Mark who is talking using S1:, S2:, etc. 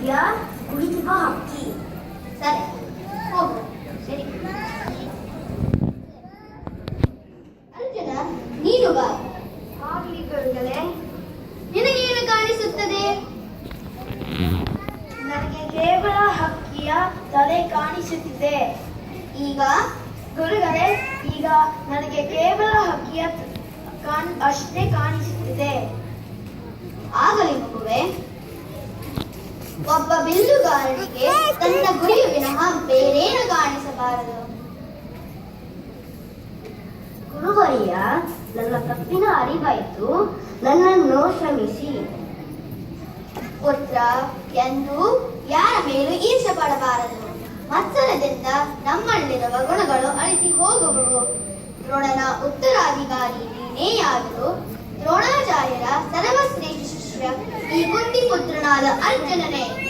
S1: ಹಕ್ಕಿಯ ಕುಳಿತಿರುವ ಹಕ್ಕಿ.
S2: ಸರಿ, ಹೋಗು. ಸರಿ. ಅರ್ಜುನ, ನೀನು ಬಾ.
S1: ಆಗಲಿ ಗುರುಗಳೇ.
S2: ನಿನಗೇನು ಕಾಣಿಸುತ್ತದೆ?
S1: ನನಗೆ ಕೇವಲ ಹಕ್ಕಿಯ ತಲೆ ಕಾಣಿಸುತ್ತಿದೆ.
S2: ಈಗ
S1: ಗುರುಗಳೇ, ಈಗ ನನಗೆ ಕೇವಲ ಹಕ್ಕಿಯ ಅಷ್ಟೇ ಕಾಣಿಸುತ್ತಿದೆ.
S2: ಆಗಲಿ ಮಗುವೆ. ಒಬ್ಬ ಬಿಲ್ಲುಗಾರನಿಗೆ ತನ್ನ ಗುರಿಯು ವಿನಃ ಬೇರೇನು ಕಾಣಿಸಬಾರದು.
S1: ಗುರುವರಿಯ, ನನ್ನ ತಪ್ಪಿನ ಅರಿವಾಯಿತು. ನನ್ನನ್ನು ಕ್ಷಮಿಸಿ.
S2: ಪುತ್ರ, ಎಂದು ಯಾರ ಮೇಲೂ ಈರ್ಷೆ ಪಡಬಾರದು. ಮತ್ಸರದಿಂದ ನಮ್ಮಲ್ಲಿರುವ ಗುಣಗಳು ಅಳಿಸಿ ಹೋಗುವವು. ದ್ರೋಣನ ಉತ್ತರಾಧಿಕಾರಿ ನೀನೇ ಆದರೂ ದ್ರೋಣಾಚಾರ್ಯರ ಸರ್ವಶ್ರೇಷ್ಠ ಶಿಷ್ಯ ಈ ಕುಂತಿ ಪುತ್ರನಾದ ಅರ್ಜುನನೇ.